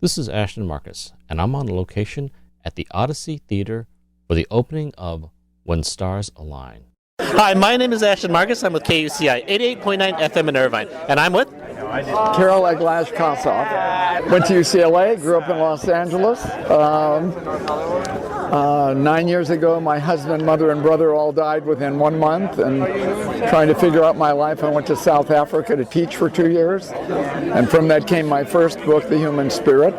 This is Ashton Marcus, and I'm on location at the Odyssey Theater for the opening of When Stars Align. Hi, my name is Ashton Marcus. I'm with KUCI 88.9 FM in Irvine, and I'm with Carol Eglash-Kosoff. Went to UCLA, grew up in Los Angeles. 9 years ago, my husband, mother, and brother all died within 1 month, and trying to figure out my life, I went to South Africa to teach for 2 years, and from that came my first book, The Human Spirit,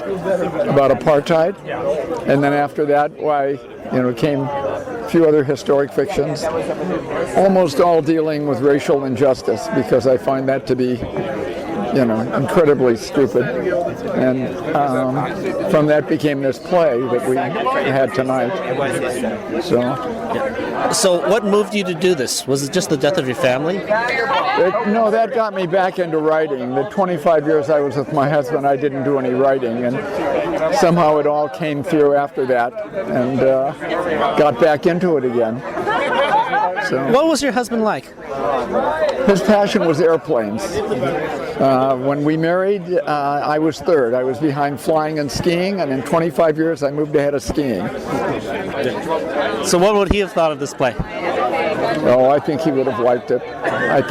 about apartheid, and then after that, came a few other historic fictions, almost all dealing with racial injustice, because I find that to be incredibly stupid. And from that became this play that we had tonight. So what moved you to do this? Was it just the death of your family? No, that got me back into writing. The 25 years I was with my husband, I didn't do any writing, and somehow it all came through after that, and got back into it again. So, what was your husband like? His passion was airplanes. When we married, I was third. I was behind flying and skiing, and in 25 years I moved ahead of skiing. So what would he have thought of this play? Oh, I think he would have liked it. I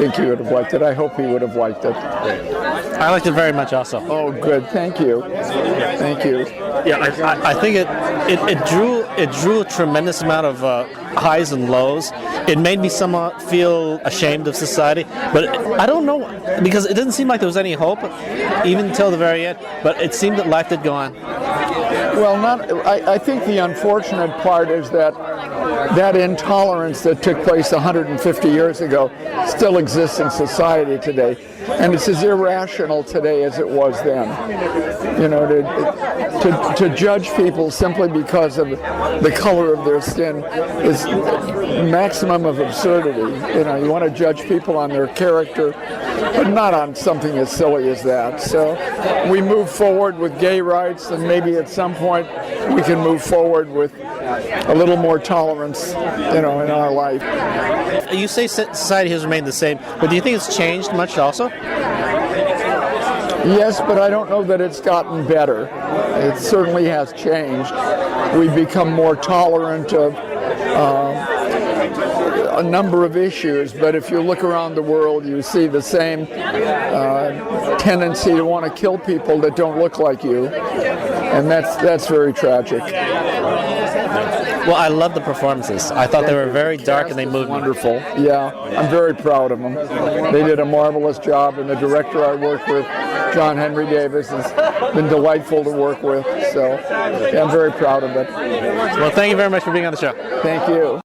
hope he would have liked it. I liked it very much also. Oh, good. Thank you. Thank you. Yeah, I think it drew a tremendous amount of highs and lows. It made me somewhat feel ashamed of society, but I don't know, because it didn't seem like there was any hope, even until the very end, but it seemed that life did go on. Well, I think the unfortunate part is that intolerance that took place 150 years ago still exists in society today, and it's as irrational today as it was then. To judge people simply because of the color of their skin is maximum of absurdity. You want to judge people on their character, but not on something as silly as that. So we move forward with gay rights, and maybe at some point we can move forward with a little more tolerance, in our life. You say society has remained the same, but do you think it's changed much also? Yes, but I don't know that it's gotten better. It certainly has changed. We've become more tolerant of a number of issues, but if you look around the world, you see the same tendency to want to kill people that don't look like you, and that's very tragic. Well, I love the performances. I thought they were very dark and they moved me. Wonderful. Yeah, I'm very proud of them. They did a marvelous job, and the director I worked with, John Henry Davis, has been delightful to work with. So yeah, I'm very proud of it. Well, thank you very much for being on the show. Thank you.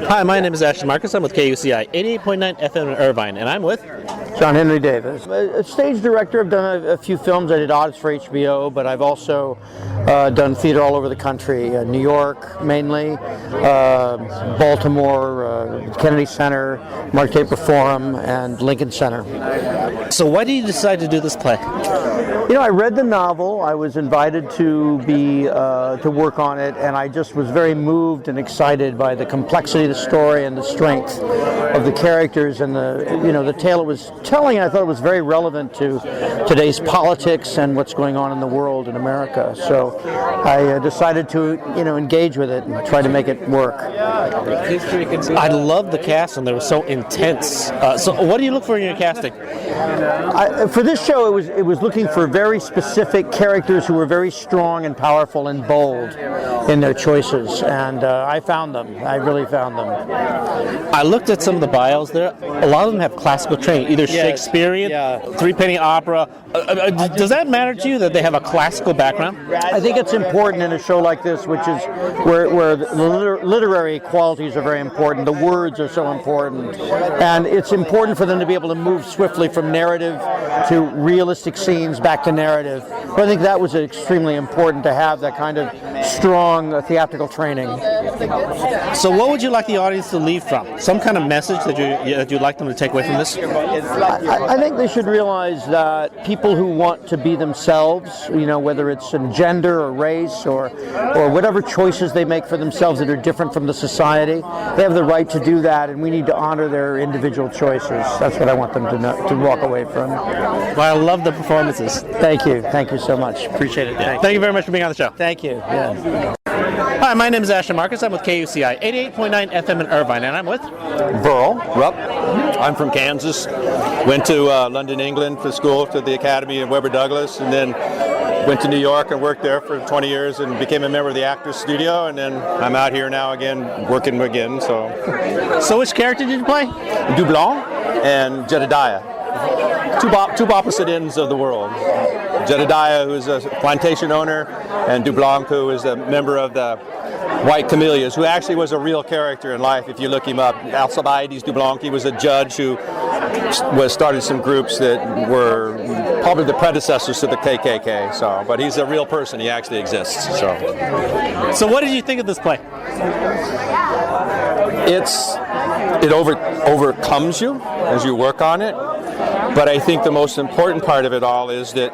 Hi, my name is Ashton Marcus. I'm with KUCI 88.9 FM in Irvine, and I'm with John Henry Davis. A stage director. I've done a few films. I did audits for HBO, but I've also done theater all over the country. New York, mainly, Baltimore, Kennedy Center, Mark Taper Forum, and Lincoln Center. So why did you decide to do this play? I read the novel. I was invited to work on it, and I just was very moved and excited by the complexity of the story and the strength of the characters and the tale it was telling. I thought it was very relevant to today's politics and what's going on in the world in America. So I decided to engage with it and try to make it work. I love the cast, and they were so intense. So what do you look for in your casting? For this show, it was looking for very specific characters who were very strong and powerful and bold in their choices, and I found them. I really found them. I looked at some of the bios there. A lot of them have classical training, either Shakespearean, three-penny opera. Does that matter to you that they have a classical background? I think it's important in a show like this, which is where the literary qualities are very important. The words are so important, and it's important for them to be able to move swiftly from narrative to realistic scenes back to narrative. But I think that was extremely important to have that kind of strong theatrical training. So what would you like the audience to leave from? Some kind of message that you'd like them to take away from this? I think they should realize that people who want to be themselves, whether it's in gender or race or whatever choices they make for themselves that are different from the society, they have the right to do that, and we need to honor their individual choices. That's what I want them to walk away from. Well, I love the performances. Thank you so much. Appreciate it. Thank you very much for being on the show. Thank you. Yeah. Hi, my name is Ashton Marcus. I'm with KUCI 88.9 FM in Irvine, and I'm with Burl Rupp. I'm from Kansas. Went to London, England for school, to the Academy of Webber Douglas, and then went to New York and worked there for 20 years and became a member of the Actors Studio, and then I'm out here now again, working again. So which character did you play? Dublanc and Jedediah. Two opposite ends of the world. Jedediah, who is a plantation owner, and Dublanc, who is a member of the White Camellias, who actually was a real character in life if you look him up. Alcibiades Dublanc, he was a judge who started some groups that were probably the predecessors to the KKK. But he's a real person. He actually exists. So what did you think of this play? It overcomes you as you work on it. But I think the most important part of it all is that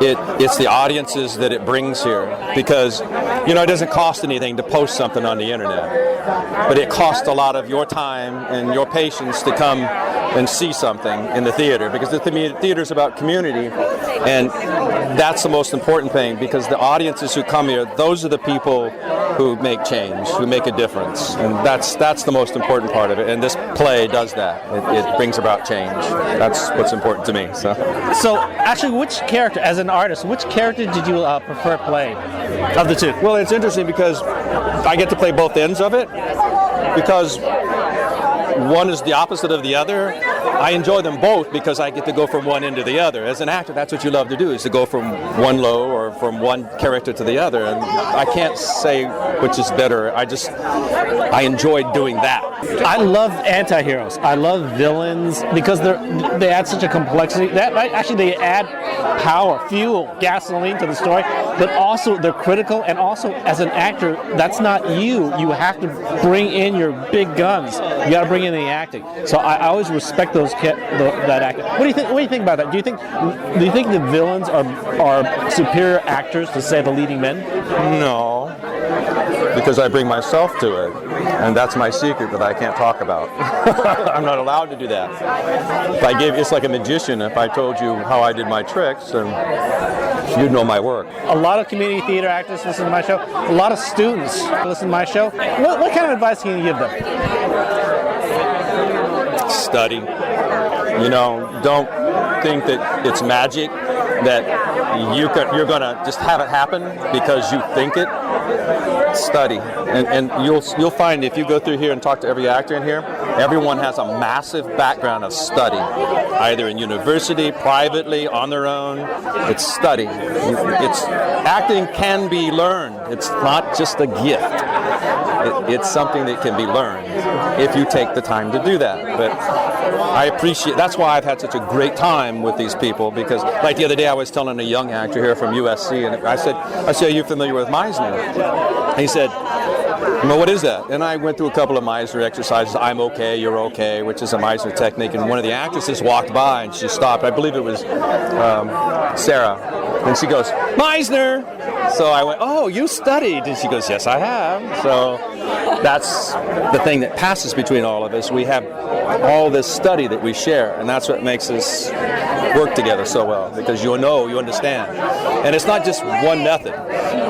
it's the audiences that it brings here, because it doesn't cost anything to post something on the internet, but it costs a lot of your time and your patience to come and see something in the theater, because the theater is about community, and that's the most important thing, because the audiences who come here, those are the people who make change, who make a difference, and that's the most important part of it, and this play does that. It brings about change. That's what's important to me. So actually, which character, as an artist, which character did you prefer play of the two? Well, it's interesting because I get to play both ends of it, because one is the opposite of the other. I enjoy them both because I get to go from one end to the other. As an actor, that's what you love to do, is to go from one low or from one character to the other. And I can't say which is better. I enjoy doing that. I love anti-heroes. I love villains because they add such a complexity. They add power, fuel, gasoline to the story, but also they're critical, and also as an actor, that's not you. You have to bring in your big guns. You got to bring in the acting. So I always respect that acting. What do you think about that? Do you think the villains are superior actors to, say, the leading men? No, because I bring myself to it, and that's my secret that I can't talk about. I'm not allowed to do that. It's like a magician. If I told you how I did my tricks, then you'd know my work. A lot of community theater actors listen to my show. A lot of students listen to my show. What kind of advice can you give them? Study. Don't think that it's magic, that you're going to just have it happen because you think it. Study, and you'll find if you go through here and talk to every actor in here, everyone has a massive background of study, either in university, privately, on their own. It's study. Acting can be learned. It's not just a gift. It's something that can be learned if you take the time to do that. But I appreciate, that's why I've had such a great time with these people, because like the other day I was telling a young actor here from USC, and I said, are you familiar with Meisner? And he said, what is that? And I went through a couple of Meisner exercises, I'm okay, you're okay, which is a Meisner technique, and one of the actresses walked by and she stopped. I believe it was Sarah. And she goes, Meisner! So I went, oh, you studied? And she goes, yes, I have. So that's the thing that passes between all of us. We have all this study that we share, and that's what makes us work together so well, because you understand. And it's not just one method.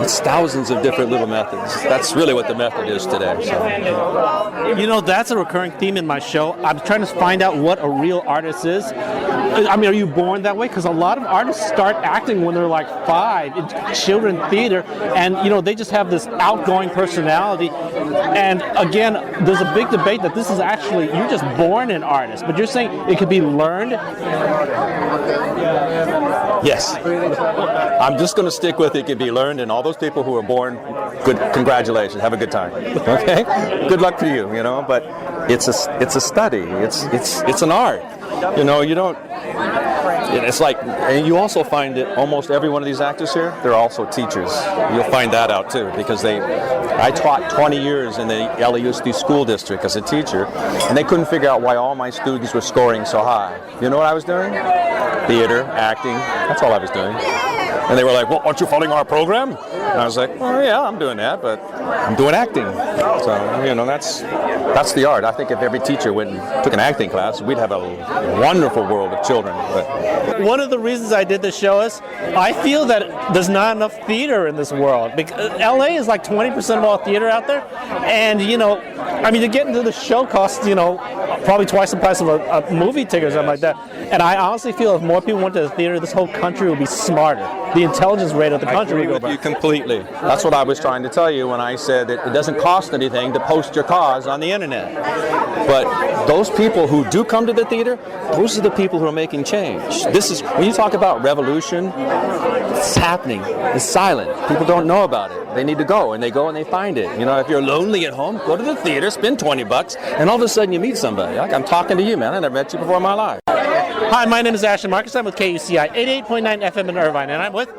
It's thousands of different little methods. That's really what the method is today. So. That's a recurring theme in my show. I'm trying to find out what a real artist is. I mean, are you born that way? Because a lot of artists start acting when they're like 5 in children theater, and they just have this outgoing personality. And again, there's a big debate that this is actually, you're just born an artist, but you're saying it could be learned? Yes. I'm just going to stick with it can be learned, and all those people who are born, good, congratulations, have a good time. Okay? Good luck to you, but it's a study. It's an art. you know, you don't. It's like, and you also find that almost every one of these actors here, they're also teachers. You'll find that out too, because I taught 20 years in the LAUSD school district as a teacher, and they couldn't figure out why all my students were scoring so high. You know what I was doing? Theater, acting, that's all I was doing. And they were like, well, aren't you following our program? And I was like, well, yeah, I'm doing that, but I'm doing acting. So, you know, that's the art. I think if every teacher went and took an acting class, we'd have a wonderful world of children. But one of the reasons I did this show is I feel that there's not enough theater in this world. Because LA is like 20% of all theater out there. And, you know, I mean, to get into the show costs, you know, probably twice the price of a movie ticket or something like that. And I honestly feel if more people went to the theater, this whole country would be smarter. The intelligence rate of the country would go with back. you completely. That's what I was trying to tell you when I said that it doesn't cost anything to post your cause on the internet. But those people who do come to the theater, those are the people who are making change. This is, when you talk about revolution, it's happening. It's silent. People don't know about it. They need to go, and they go and they find it. You know, if you're lonely at home, go to the theater, spend $20, and all of a sudden you meet somebody. Like, I'm talking to you, man. I never met you before in my life. Hi, my name is Ashton Marcus. I'm with KUCI 88.9 FM in Irvine, and I'm with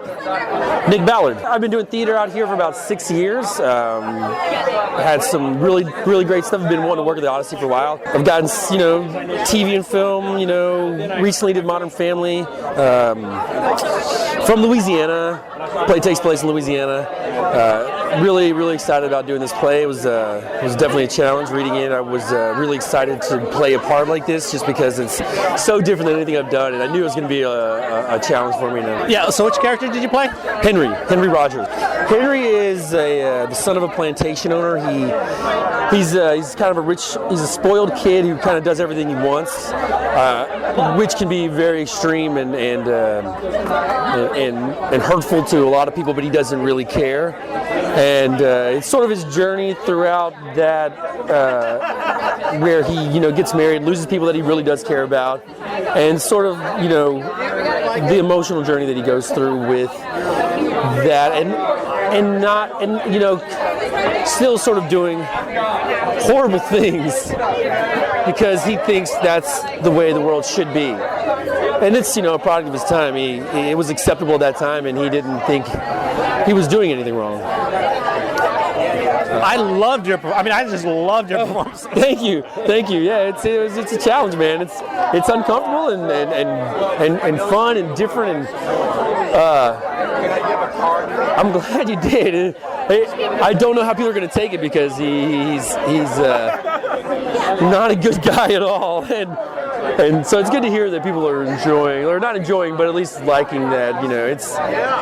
Nick Ballard. I've been doing theater out here for about 6 years. Had some really great stuff. I've been wanting to work at the Odyssey for a while. I've gotten, you know, TV and film, you know, recently did Modern Family. From Louisiana. Play takes place in Louisiana. Really excited about doing this play. It was definitely a challenge reading it. I was really excited to play a part like this just because it's so different than anything I've done, and I knew it was going to be a challenge for me. Yeah, so which character did you play? Henry Rogers. Henry is the son of a plantation owner. He's kind of he's a spoiled kid who kind of does everything he wants, which can be very extreme and hurtful to a lot of people, but he doesn't really care. And it's sort of his journey throughout that, where he, you know, gets married, loses people that he really does care about, and sort of, you know, the emotional journey that he goes through with that, and you know, still sort of doing horrible things because he thinks that's the way the world should be. And it's, you know, a product of his time. It was acceptable at that time, and he didn't think he was doing anything wrong. I loved your performance. I mean, I just loved your performance. Thank you. Yeah, it's a challenge, man. It's uncomfortable and fun and different, and I'm glad you did. I don't know how people are going to take it because he's not a good guy at all, and so it's good to hear that people are enjoying, or not enjoying, but at least liking that. You know, it's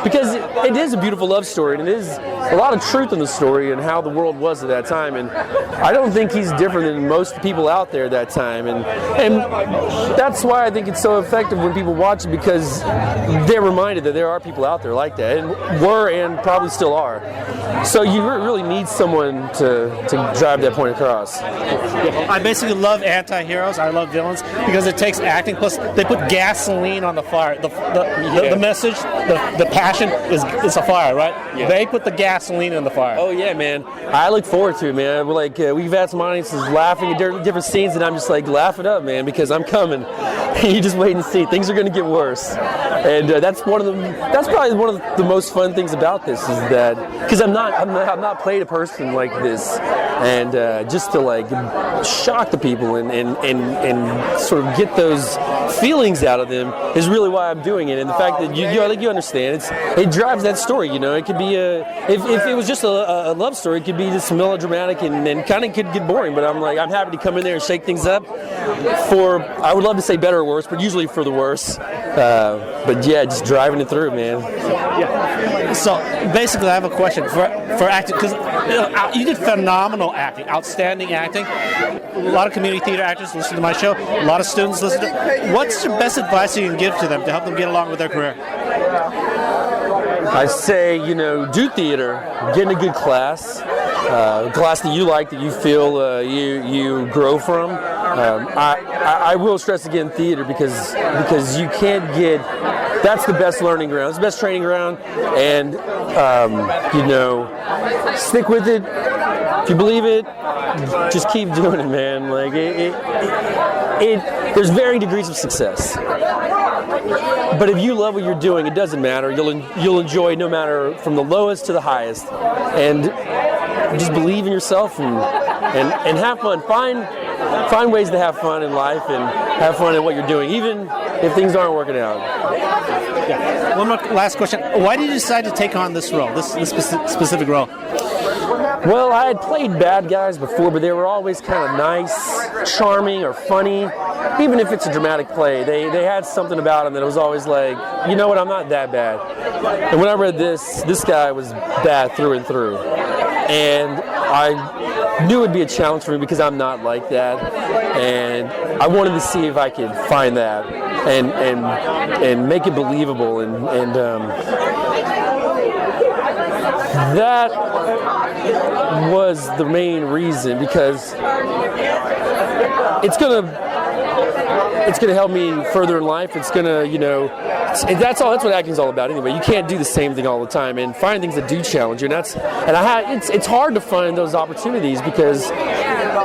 because it is a beautiful love story, and it is a lot of truth in the story and how the world was at that time. And I don't think he's different than most people out there at that time, and that's why I think it's so effective when people watch it, because they're reminded that there are people out there like that, and were and probably still are. So you really need someone to drive that point across. I basically love anti-heroes. I love villains because it takes acting. Plus, they put gasoline on the fire. The message, the passion is a fire, right? Yeah. They put the gasoline in the fire. Oh yeah, man. I look forward to it, man. We're like we've had some audiences laughing at different scenes, and I'm just like, laugh it up, man, because I'm coming. You just wait and see. Things are going to get worse, and that's probably one of the most fun things about this is that because I'm not played a person like this, and just to like shock the people and sort of get those feelings out of them is really why I'm doing it. And the fact that I think you understand, it drives that story. You know, it could be if it was just a love story, it could be just melodramatic and kind of could get boring. But I'm happy to come in there and shake things up for, I would love to say better or worse, but usually for the worse. But yeah, just driving it through, man. Yeah. So basically, I have a question for acting, because you did phenomenal acting, outstanding acting. A lot of community theater actors listen to my show. A lot of students listen to. What's your best advice you can give to them to help them get along with their career? I say, you know, do theater, get in a good class, a class that you like, that you feel you grow from. I will stress again theater because you can't get that's the best learning ground. It's the best training ground, and you know, stick with it. If you believe it, just keep doing it, man. Like there's varying degrees of success. But if you love what you're doing, it doesn't matter. You'll enjoy no matter from the lowest to the highest, and just believe in yourself and have fun. Find ways to have fun in life and have fun in what you're doing, even if things aren't working out. Yeah. One more last question. Why did you decide to take on this role, this specific role? Well, I had played bad guys before, but they were always kind of nice, charming, or funny. Even if it's a dramatic play, they had something about them that it was always like, you know what, I'm not that bad. And when I read this guy was bad through and through. And I knew it would be a challenge for me because I'm not like that. And I wanted to see if I could find that and make it believable. And that was the main reason, because it's gonna help me further in life. It's gonna, you know, that's what acting's all about anyway. You can't do the same thing all the time, and find things that do challenge you. It's hard to find those opportunities, because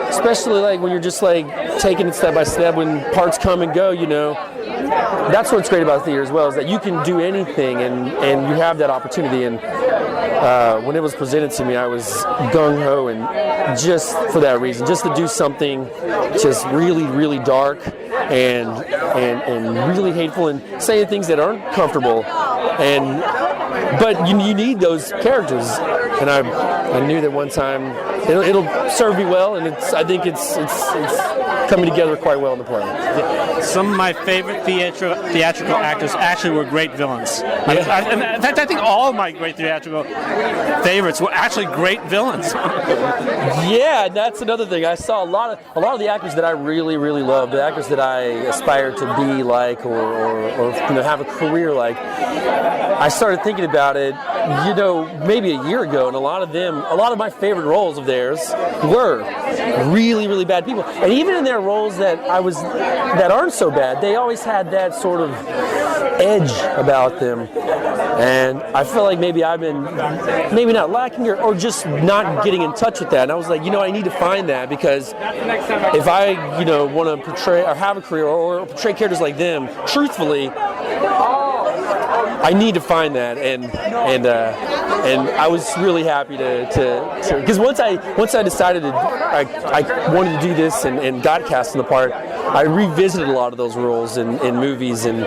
especially like when you're just like taking it step by step, when parts come and go, you know. That's what's great about theater as well, is that you can do anything and you have that opportunity. And when it was presented to me, I was gung-ho, and just for that reason, just to do something just really, really dark and really hateful, and saying things that aren't comfortable, but you need those characters. And I knew that one time it'll serve me well, and I think it's coming together quite well in the play. Some of my favorite theatrical actors actually were great villains. Yeah. In fact, I think all of my great theatrical favorites were actually great villains. Yeah, that's another thing. I saw a lot of the actors that I really, really love, the actors that I aspire to be like, or you know, have a career like. I started thinking about it, you know, maybe a year ago, and a lot of my favorite roles of theirs were really, really bad people. And even in their roles that aren't so bad, they always had that sort of edge about them. And I feel like maybe I've been maybe not lacking or just not getting in touch with that. And I was like, you know, I need to find that, because if I, you know, want to portray or have a career or portray characters like them truthfully, I need to find that, and I was really happy to because once I decided I wanted to do this and got cast in the part, I revisited a lot of those roles in movies and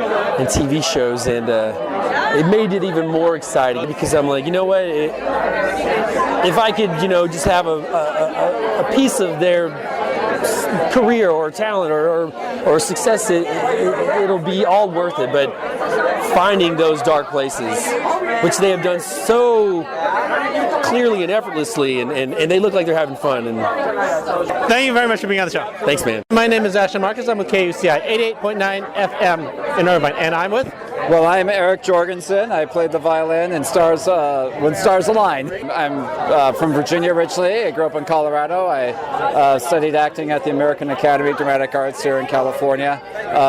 TV shows, and it made it even more exciting, because I'm like, you know what, if I could, you know, just have a piece of their career or talent or success, it'll be all worth it. But finding those dark places, which they have done so clearly and effortlessly, and they look like they're having fun. And thank you very much for being on the show. Thanks, man. My name is Ashton Marcus. I'm with KUCI 88.9 FM in Irvine, and I'm with... Well, I'm Eric Jorgensen. I played the violin in Stars When Stars Align. I'm from Virginia originally. I grew up in Colorado. I studied acting at the American Academy of Dramatic Arts here in California.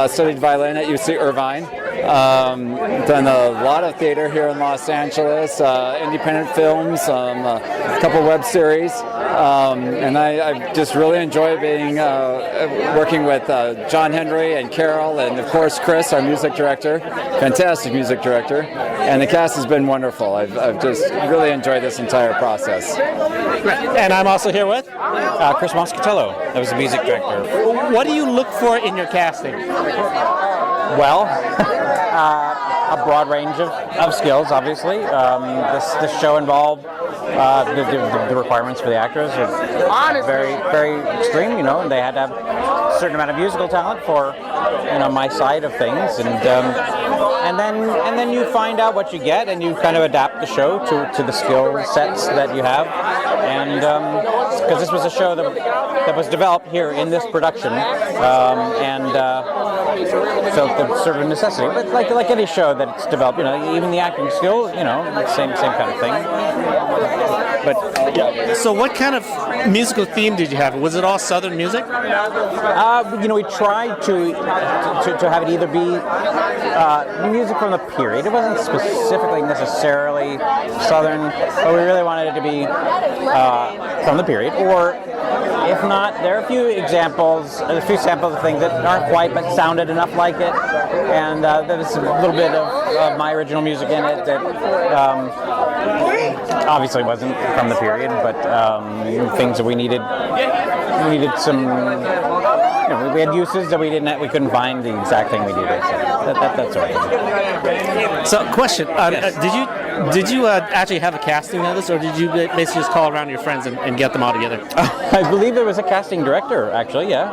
Studied violin at UC Irvine. Done a lot of theater here in Los Angeles, independent films, a couple web series, and I just really enjoy being working with John Henry and Carol, and of course Chris, our music director, fantastic music director, and the cast has been wonderful. I've just really enjoyed this entire process. And I'm also here with Chris Moscatello. I was the music director. What do you look for in your casting? Well, a broad range of skills, obviously. This show involved the requirements for the actors are very, very extreme, you know, and they had to have a certain amount of musical talent for, you know, my side of things, and then you find out what you get, and you kind of adapt the show to the skill sets that you have, and because this was a show that was developed here in this production, and felt the sort of necessity. But like any show that's developed, even the acting skill, same kind of thing. But So what kind of musical theme did you have? Was it all Southern music? we tried to have it either be music from the period. It wasn't specifically necessarily Southern, but we really wanted it to be from the period. Or if not, there are a few samples of things that aren't quite but sounded enough like it, and there's a little bit of my original music in it that obviously wasn't from the period, but things that we needed some. We had uses that we couldn't find the exact thing we needed. So that sort of thing. So, question: Did you actually have a casting of this, or did you basically just call around your friends and get them all together? I believe there was a casting director, actually. Yeah.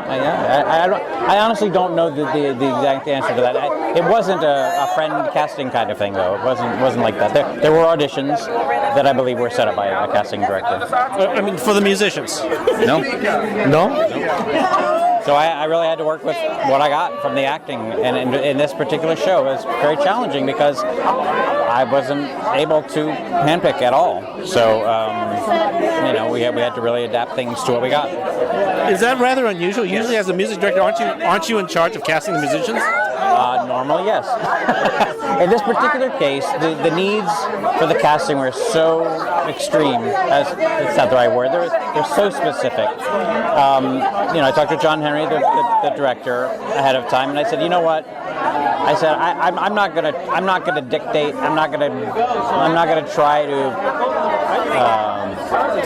I honestly don't know the exact answer to that. It wasn't a friend casting kind of thing, though. It wasn't like that. There were auditions that I believe were set up by a casting director. I mean, for the musicians. No. No. So I really had to work with what I got from the acting, and in this particular show it was very challenging because I wasn't able to handpick at all. So we had to really adapt things to what we got. Is that rather unusual? Usually, as a music director, aren't you in charge of casting the musicians? Normally, yes. In this particular case, the needs for the casting were so extreme. It's not the right word. They're so specific. I talked to John Henry, the director, ahead of time, and I said, you know what? I said I'm not gonna dictate. I'm not gonna try to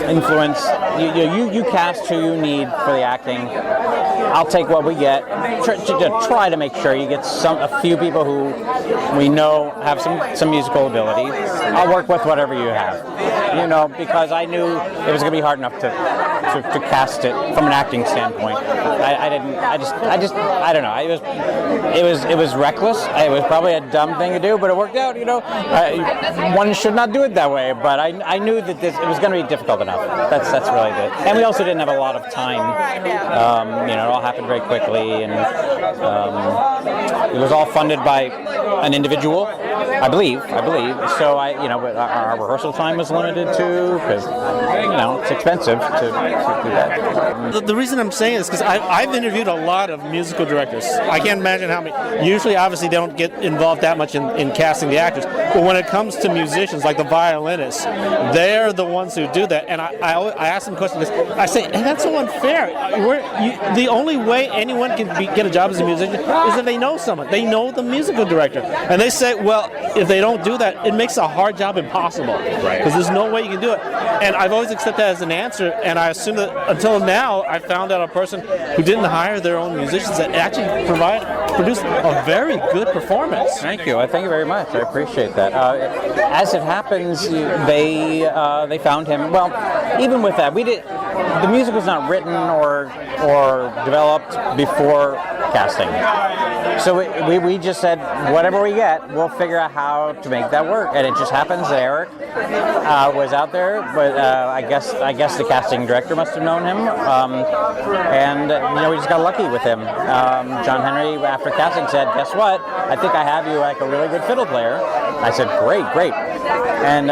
influence. You cast who you need for the acting. I'll take what we get. Try to make sure you get a few people who we know have some musical ability. I'll work with whatever you have. Because I knew it was going to be hard enough to cast it from an acting standpoint. I don't know. It was reckless. It was probably a dumb thing to do, but it worked out. One should not do it that way. But I knew that it was going to be difficult enough. That's really it. And we also didn't have a lot of time. It all happened very quickly, and it was all funded by an individual, I believe. So but our rehearsal time was limited too, because it's expensive to do that. The reason I'm saying this is because I've interviewed a lot of musical directors. I can't imagine how many. Usually, obviously, they don't get involved that much in casting the actors. But when it comes to musicians, like the violinists, they're the ones who do that. And I ask them questions. I say, hey, that's so unfair. The only way anyone can get a job as a musician is if they know someone. They know the musical director. And they say, well, if they don't do that, it makes a hard job impossible. Right. Because there's no way you can do it. And I've always accepted that as an answer. And I assume that until now, I found out a person who didn't hire their own musicians that actually produced a very good performance. Thank you. Thank you very much. I appreciate that. As it happens, they found him. Well, even with that, the music was not written or developed before casting. So we just said, whatever we get, we'll figure out how to make that work. And it just happens that Eric was out there, but I guess the casting director must have known him. We just got lucky with him. John Henry, after casting, said, guess what? I think I have you like a really good fiddle player. I said, great. And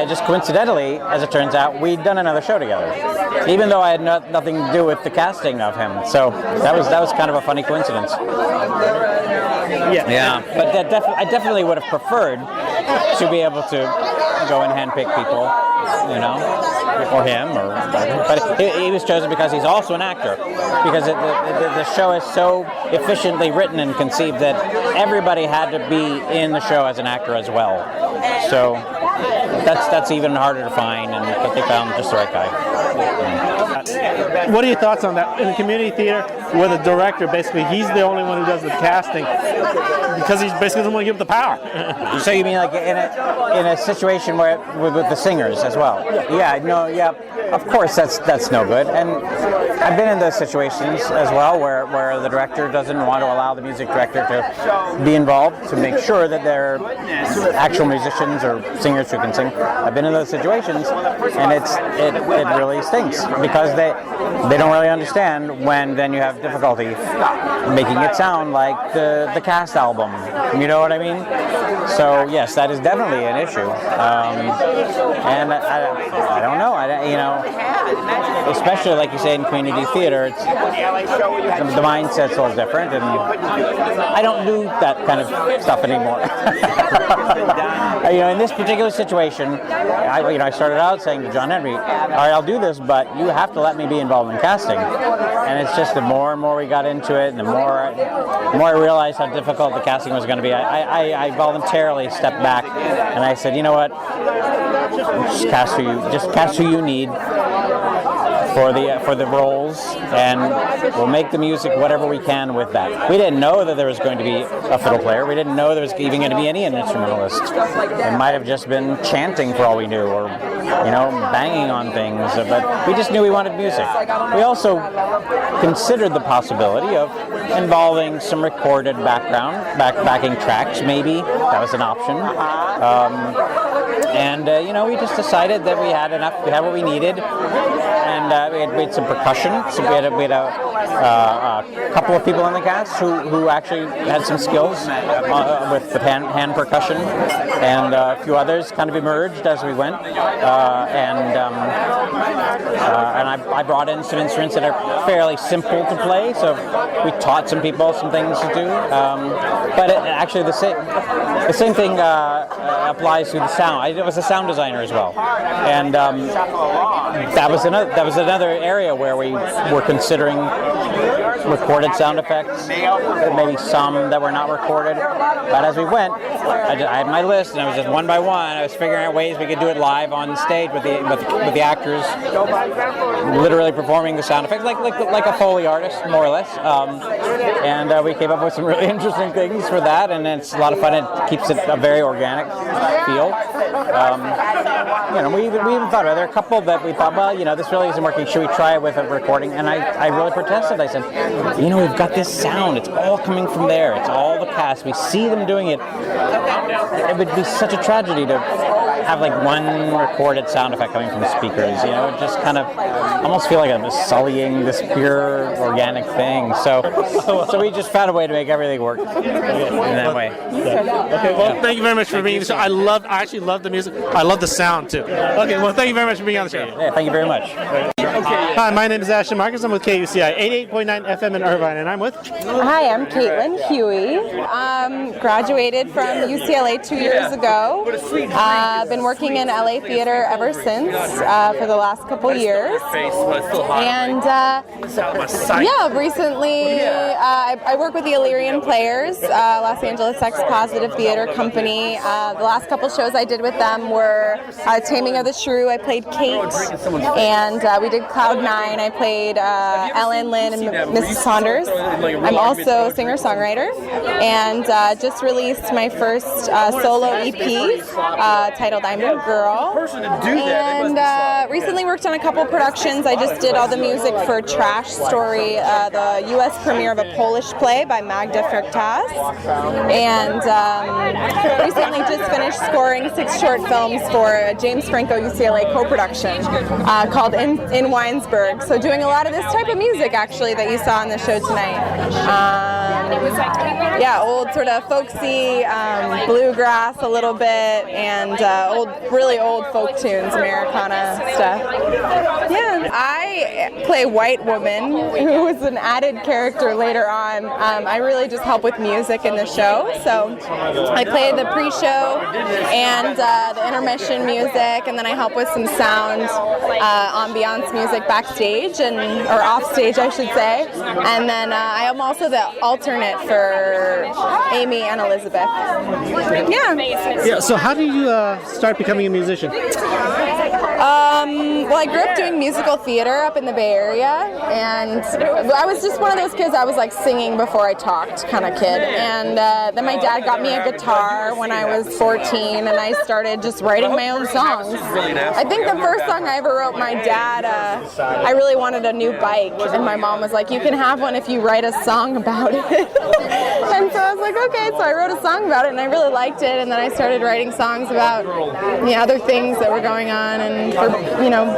just coincidentally, as it turns out, we'd done another show together, even though I had nothing to do with the casting of him. So that was kind of a funny coincidence. Yeah. But I definitely would have preferred to be able to go and handpick people, or him, or whatever. But he was chosen because he's also an actor. Because the show is so efficiently written and conceived that everybody had to be in the show as an actor as well. So that's even harder to find, but they found just the right guy. What are your thoughts on that? In a community theater, where the director, basically, he's the only one who does the casting, because he basically doesn't want to give up the power. So you mean like in a situation where with the singers as well? Yeah. No. Yeah. Of course, that's no good. And I've been in those situations as well where the director doesn't want to allow the music director to be involved to make sure that they're actual musicians or singers who can sing. I've been in those situations, and it really stinks because they don't really understand when then you have difficulty making it sound like the cast album. You know what I mean? So yes, that is definitely an issue. And I don't know. Especially like you say in community theater, the mindset's a little different, and I don't do that kind of stuff anymore. In this particular situation, I started out saying to John Henry, "All right, I'll do this, but you have to let me be involved in casting." And it's just the more and more we got into it, and the more I realized how difficult the casting was going to be, I voluntarily stepped back and I said, "You know what? Just cast who you need for the roles, and we'll make the music whatever we can with that." We didn't know that there was going to be a fiddle player. We didn't know there was even going to be any instrumentalist. It might have just been chanting for all we knew, or banging on things. But we just knew we wanted music. We also considered the possibility of involving some recorded backing tracks. Maybe that was an option. We just decided that we had enough. We had what we needed. And we had some percussion. So we had a couple of people in the cast who actually had some skills with the hand percussion, and a few others kind of emerged as we went. And I brought in some instruments that are fairly simple to play. So we taught some people some things to do. But actually the same thing applies to the sound. I was a sound designer as well, and that was another area where we were considering recorded sound effects, maybe some that were not recorded. But as we went, I had my list, and I was just one by one. I was figuring out ways we could do it live on stage with the actors, literally performing the sound effects, like a Foley artist, more or less. And we came up with some really interesting things for that, and it's a lot of fun. It keeps it a very organic feel. We even thought about it. There are a couple that we thought, well, this really isn't working. Should we try it with a recording? And I really protested. I said, we've got this sound. It's all coming from there. It's all the cast. We see them doing it. It would be such a tragedy to have like one recorded sound effect coming from speakers. It just kind of almost feel like I'm sullying this pure organic thing. So we just found a way to make everything work in that way. Okay, well, thank you very much for being on the show. I actually love the music. I love the sound too. Okay, well, thank you very much for being on the show. Yeah, thank you very much. Hi, my name is Ashton Marcus. I'm with KUCI 88.9 FM in Irvine, and I'm with... Hi, I'm Caitlin Huey. Graduated from UCLA 2 years ago. Been working in LA theater ever since for the last couple years. And recently I work with the Illyrian Players, Los Angeles Sex Positive Theater Company. The last couple shows I did with them were Taming of the Shrew. I played Kate, and we did Cloud 9. I played Ellen, Lynn, and Mrs. Saunders. I'm also a singer-songwriter, and just released my first solo EP titled I'm Your Girl. And recently worked on a couple productions. I just did all the music for Trash Story, the U.S. premiere of a Polish play by Magda Fryktas. And recently just finished scoring 6 short films for a James Franco UCLA co-production called In Winesburg. So doing a lot of this type of music actually that you saw on the show tonight. Old sort of folksy, bluegrass a little bit, and really old folk tunes, Americana stuff. Yeah, I play White Woman, who was an added character later on. I really just help with music in the show, so I play the pre-show and the intermission music, and then I help with some sound ambiance music backstage, or off stage, I should say. And then I am also the alternate for Amy and Elizabeth. Yeah. Yeah. So how do you start becoming a musician? Well, I grew up doing musical theater up in the Bay Area, and I was just one of those kids. I was like singing before I talked kind of kid. And then my dad got me a guitar when I was 14, and I started just writing my own songs. I think the first song I ever wrote, my dad, I really wanted a new bike, and my mom was like, "You can have one if you write a song about it." And so I was like, okay. So I wrote a song about it, and I really liked it. And then I started writing songs about other things that were going on, and for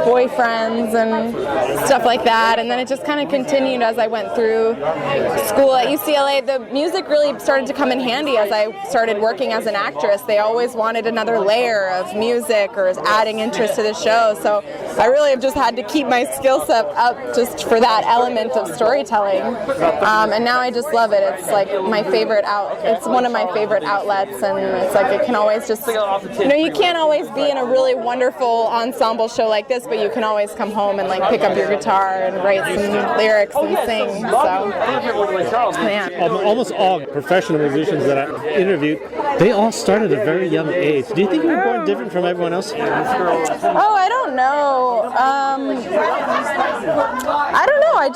boyfriends and stuff like that. And then it just kind of continued as I went through school at UCLA. The music really started to come in handy as I started working as an actress. They always wanted another layer of music or adding interest to the show. So I really have just had to keep my skill set up just for that element of storytelling. And now I just love it. It's like my favorite it's one of my favorite outlets, and it's like it can always just, you can't always be in a really wonderful ensemble show like this, but you can always come home and like pick up your guitar and write some lyrics and sing. So, yeah. Almost all professional musicians that I interviewed, they all started at a very young age. Do you think you were born different from everyone else? Oh, I don't know. I don't know. I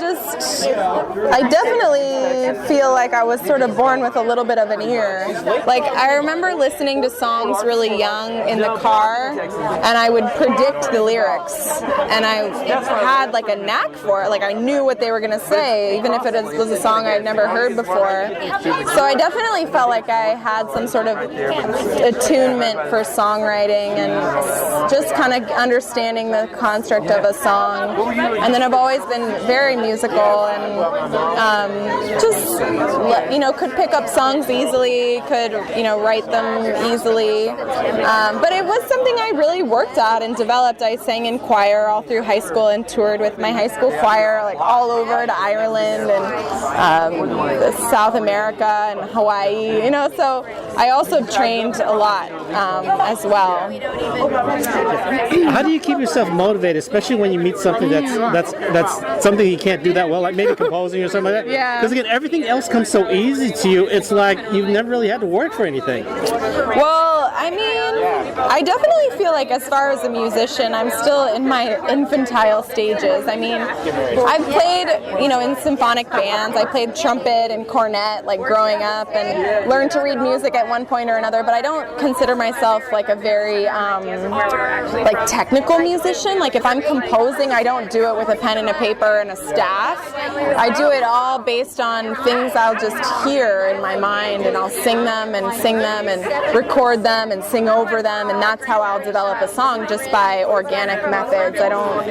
definitely feel like I was sort of born with a little bit of an ear. Like, I remember listening to songs really young in the car, and I would predict the lyrics, and I had like a knack for it. Like, I knew what they were going to say, even if it was a song I'd never heard before. So I definitely felt like I had some sort of attunement for songwriting and just kind of understanding the construct of a song. And then I've always been very musical and just, could pick up songs easily, could, write them easily. But it was something I really worked at and developed. I sang in choir all through high school and toured with my high school choir, like all over to Ireland and South America and Hawaii, so I also trained a lot as well. How do you keep yourself motivated, especially when you meet something that's something you can't do that well, like maybe composing or something like that? Yeah. Because again, everything else comes so easy to you. It's like you've never really had to work for anything. Well, I mean, I definitely feel like as far as a musician, I'm still in my infantile stages. I mean, I've played, in symphonic bands. I played trumpet and cornet, like growing up, and learned to read music at one point or another, but I don't consider myself like a very like technical musician. Like if I'm composing, I don't do it with a pen and a paper and a staff. I do it all based on things I'll just hear in my mind, and I'll sing them and record them and sing over them, and that's how I'll develop a song, just by organic methods. I don't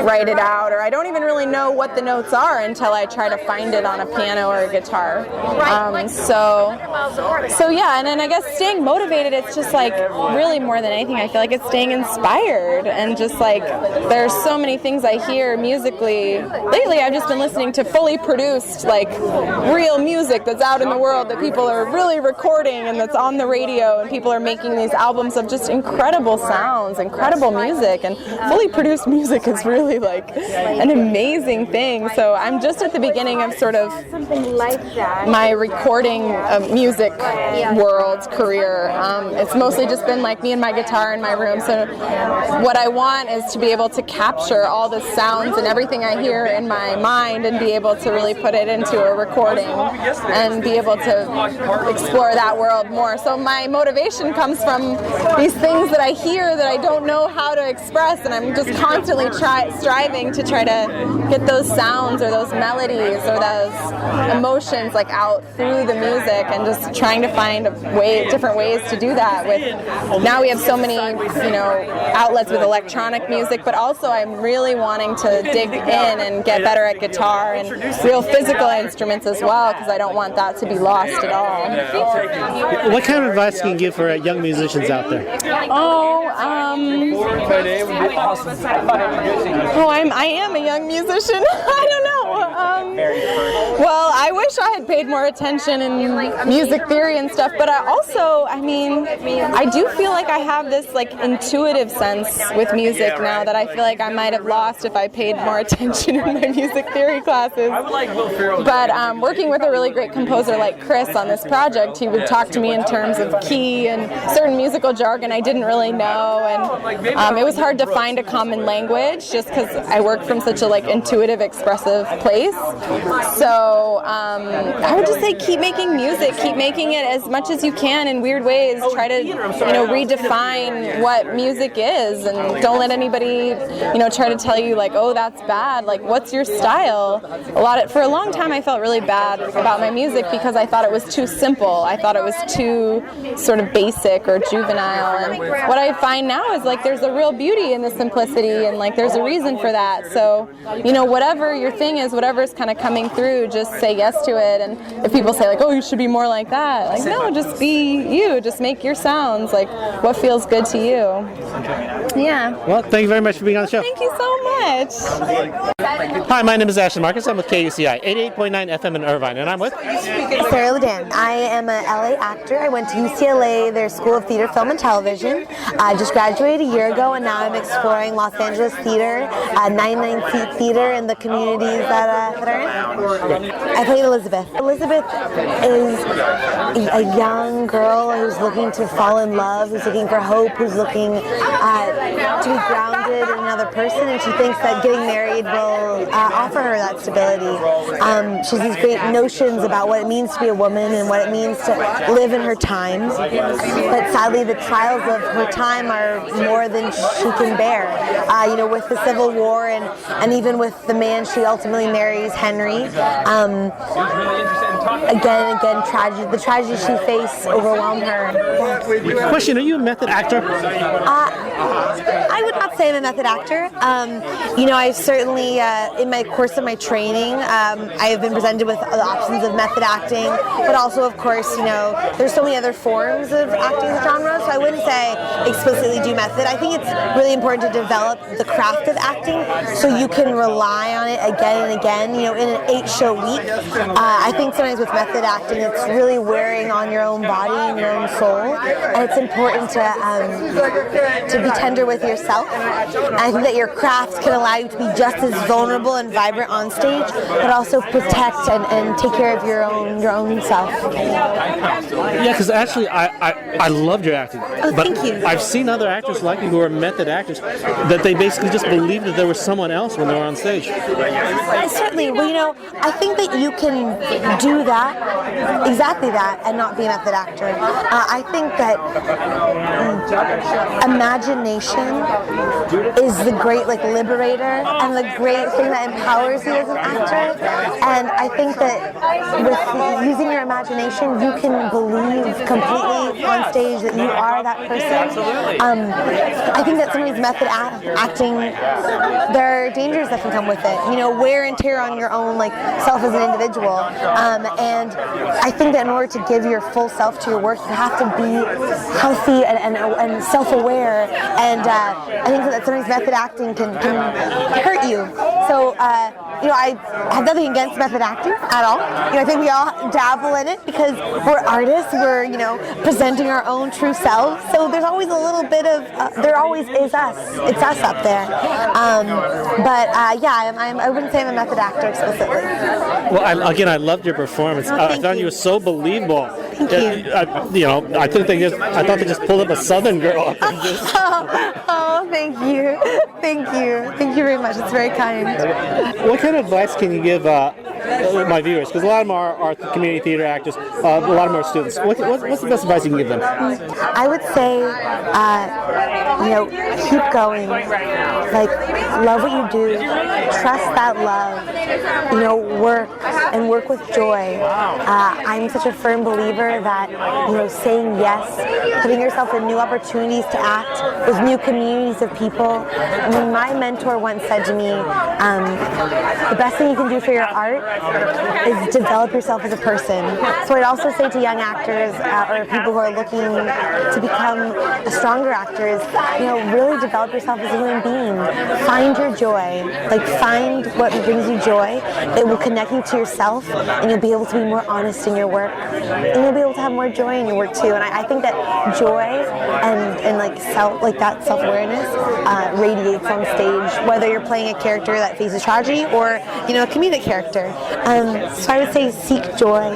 write it out, or I don't even really know what the notes are until I try to find it on a piano or a guitar. So yeah, and then I guess staying motivated, it's just like really more than anything, I feel like it's staying inspired, and just like there's so many things I hear musically. Lately I've just been listening to fully produced, like real music that's out in the world that people are really recording and that's on the radio, and people are making these albums of just incredible sounds, incredible music, and fully produced music is really like an amazing thing. So I'm just at the beginning of sort of my recording music world career. It's mostly just been like me and my guitar in my room. So what I want is to be able to capture all the sounds and everything I hear in my mind and be able to really put it into a recording and be able to explore that world more. So my motivation comes from these things that I hear that I don't know how to express, and I'm just constantly striving to try to get those sounds or those melodies or those emotions like out through the music, and just trying to find different ways to do that. Now we have so many outlets with electronic music, but also I'm really wanting to dig in and get better at guitar and real physical instruments as well, because I don't want that to be lost at all. What kind of advice can you give for young musicians out there? I am a young musician. I don't know. Well, I wish I had paid more attention in music theory and stuff, but I do feel like I have this like intuitive sense with music now that I feel like I might have lost if I paid more attention in my music theory classes. But working with a really great composer like Chris on this project, he would talk to me in terms of key and certain musical jargon I didn't really know, and it was hard to find a common language just because I work from such a like intuitive, expressive place. So I would just say keep making music, keep making it as much as you can in weird ways. Try to redefine what music is, and don't let anybody try to tell you like, oh, that's bad. Like, what's your style? For a long time I felt really bad about my music because I thought it was too simple. I thought it was too sort of basic or juvenile, and what I find now is like there's a real beauty in the simplicity, and like there's a reason for that. So whatever your thing is, whatever's kind of coming through, just say yes to it. And if people say like, oh, you should be more like that, like, no, just be you, just make your sounds like what feels good to you. Yeah. Well, thank you very much for being on the show. Thank you so much. Hi, my name is Ashton Marcus. I'm with KUCI 88.9 FM in Irvine, and I'm with Sarah Ledan. I am an LA actor. I went to UCLA, their School of Theater, Film, and Television. I just graduated a year ago, and now I'm exploring Los Angeles theater, 99-seat theater in the communities that are in. I played Elizabeth. Elizabeth is a young girl who's looking to fall in love, who's looking for hope, who's looking to be grounded in another person, and she thinks that getting married will offer her that stability. She has these great notions about what it means to be a woman and what it means to live in her times, but sadly the trials of her time are more than she can bear. With the Civil War and even with the man she ultimately marries, Henry, again and again, the tragedy she faced overwhelmed her. Yeah. Question, are you a method actor? I would not say I'm a method actor. I certainly, in my course of my training, I have been presented with the options of method acting, but also, of course, there's so many other forms of acting genre, so I wouldn't say explicitly do method. I think it's really important to develop the craft of acting so you can rely on it again and again, in an 8-show week. I think sometimes with method acting, it's really wearing on your own body and your own soul, and it's important to be tender with yourself. And I think that your craft can allow you to be just as vulnerable and vibrant on stage, but also protect and take care of your own self. Yeah, because actually I loved your acting. Oh, but thank you. I've seen other actors like you who are method actors that they basically just believe that there was someone else when they were on stage. Certainly. Well, I think that you can do that, exactly that, and not be a method actor. I think that imagination is the great liberator and the great thing that empowers you as an actor. And I think that with using your imagination, you can believe completely on stage that you are that person. I think that some of these method acting, there are dangers that can come with it. Wear and tear on your own self as an individual. And I think that in order to give your full self to your work, you have to be healthy and self-aware. And I think that sometimes method acting can hurt you. So, I have nothing against method acting at all. I think we all dabble in it because we're artists. We're, presenting our own true selves. So there's always a little bit of, there always is us. It's us up there. I wouldn't say I'm a method actor explicitly. Well, I loved your performance. I thought you were so believable. Thank you. I thought they just pulled up a Southern girl up and just... Oh, thank you. Thank you. Thank you very much. It's very kind. What kind of advice can you give my viewers? Because a lot of them are community theater actors. A lot of them are students. What's the best advice you can give them? I would say, keep going. Love what you do. Trust that love. Work with joy. I'm such a firm believer that, saying yes, putting yourself in new opportunities to act with new communities of people. My mentor once said to me, the best thing you can do for your art is develop yourself as a person. So I'd also say to young actors or people who are looking to become a stronger actor is, really develop yourself as a human being. Find your joy. Like, find what brings you joy. It will connect you to yourself, and you'll be able to be more honest in your work. And you'll be able to have more joy in your work too. And I think that joy and like that self-awareness radiates on stage, whether you're playing a character that faces tragedy or a comedic character. So I would say seek joy,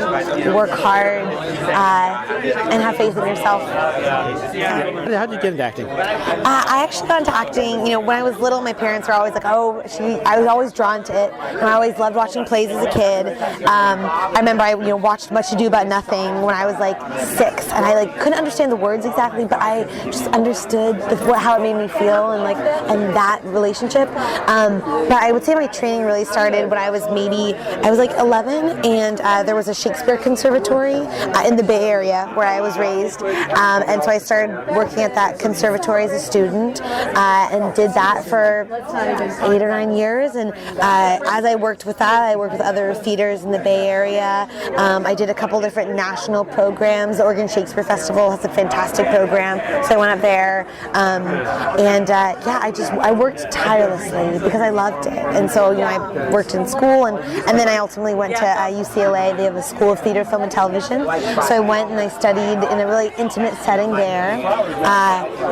work hard, and have faith in yourself. How did you get into acting? I actually got into acting, when I was little, my parents were always like, I was always drawn to it, and I always loved watching plays as a kid. I remember I watched Much Ado About Nothing when I was like 6, and I couldn't understand the words exactly, but I just understood how it made me feel and that relationship. But I would say my training really started when I was 11, and there was a Shakespeare conservatory in the Bay Area where I was raised, and so I started working at that conservatory as a student and did that for 8 or 9 years. And as I worked with that, I worked with other theaters in the Bay Area. I did a couple different national programs. The Oregon Shakespeare Festival has a fantastic program, so I went up there. I worked tirelessly because I loved it. And so I worked in school, and then I ultimately went to UCLA. They have a School of Theater, Film, and Television. So I went and I studied in a really intimate setting there,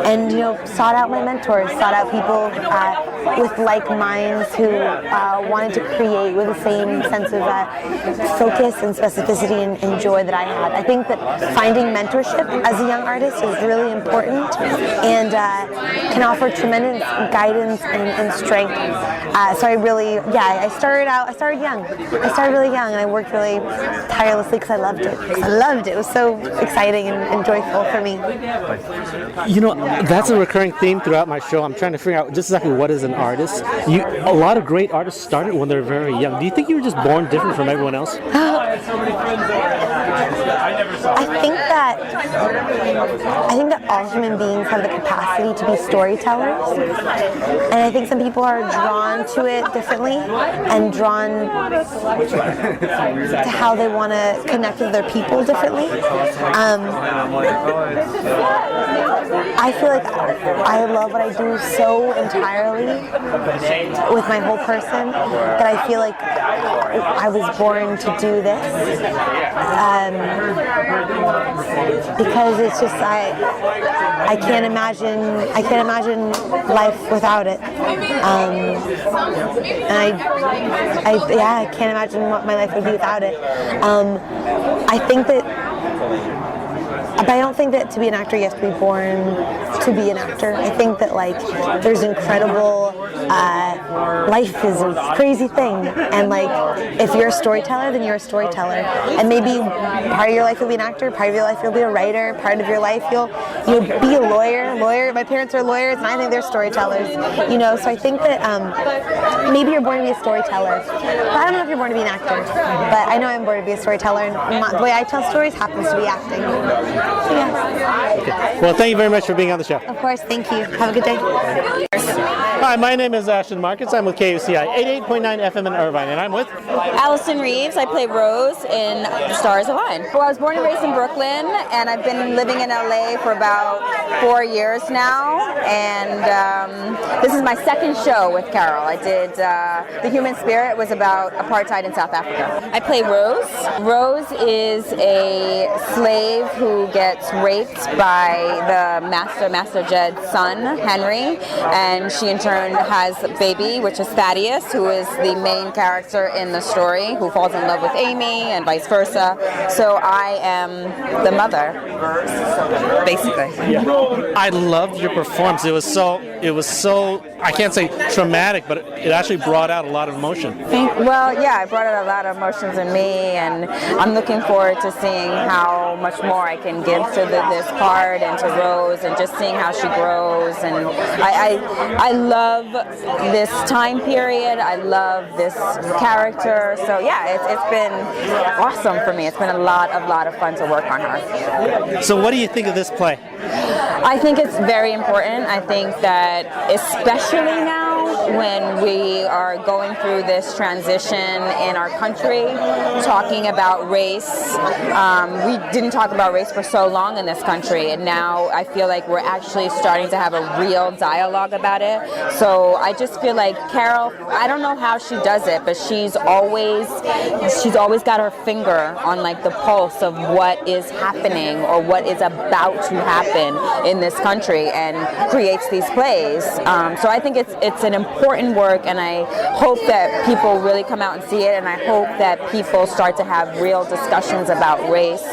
and sought out my mentors, sought out people with like minds who wanted to create with the same sense of focus and specificity and joy that I had. I think that finding mentorship as a young artist is really important and can offer tremendous guidance and strength. So I started young. I started really young, and I worked really tirelessly because I loved it. It was so exciting and joyful for me. That's a recurring theme throughout my show. I'm trying to figure out just exactly what is an artist. A lot of great artists started when they're very young. Do you think you were just born different from everyone else? I think that all human beings have the capacity to be storytellers, and I think some people are drawn to it differently and drawn to how they want to connect with their people differently. I feel like I love what I do so entirely with my whole person that I feel like I was born to do this, because it's just I can't imagine life without it, and I can't imagine what my life would be without it. But I don't think that to be an actor you have to be born to be an actor. I think that there's incredible, life is a crazy thing, and if you're a storyteller, then you're a storyteller. And maybe part of your life you'll be an actor, part of your life you'll be a writer, part of your life you'll be a lawyer. My parents are lawyers, and I think they're storytellers. So I think that maybe you're born to be a storyteller, but I don't know if you're born to be an actor. But I know I'm born to be a storyteller, and the way I tell stories happens to be acting. So, yeah. Okay. Well, thank you very much for being on the show. Of course, thank you. Have a good day. Hi, my name is Ashton Markets. I'm with KUCI 88.9 FM in Irvine, and I'm with Allison Reeves. I play Rose in The Stars Align. Well, I was born and raised in Brooklyn, and I've been living in LA for about 4 years now, and this is my second show with Carol. I did The Human Spirit was about apartheid in South Africa. I play Rose. Rose is a slave who gets raped by the Master Jed's son, Henry, and she in turn has a baby, which is Thaddeus, who is the main character in the story, who falls in love with Amy and vice versa. So I am the mother, basically. Yeah. I loved your performance. It was so I can't say traumatic, but it actually brought out a lot of emotion. Well, yeah, I brought out a lot of emotions in me, and I'm looking forward to seeing how much more I can give to this part and to Rose, and just seeing how she grows. And I love this time period. I love this character. So yeah, it's been awesome for me. It's been a lot of fun to work on her. So what do you think of this play? I think it's very important. I think that especially now, when we are going through this transition in our country, talking about race. We didn't talk about race for so long in this country, and now I feel like we're actually starting to have a real dialogue about it. So I just feel like Carol, I don't know how she does it, but she's always got her finger on like the pulse of what is happening or what is about to happen in this country, and creates these plays. So I think it's an important work, and I hope that people really come out and see it, and I hope that people start to have real discussions about race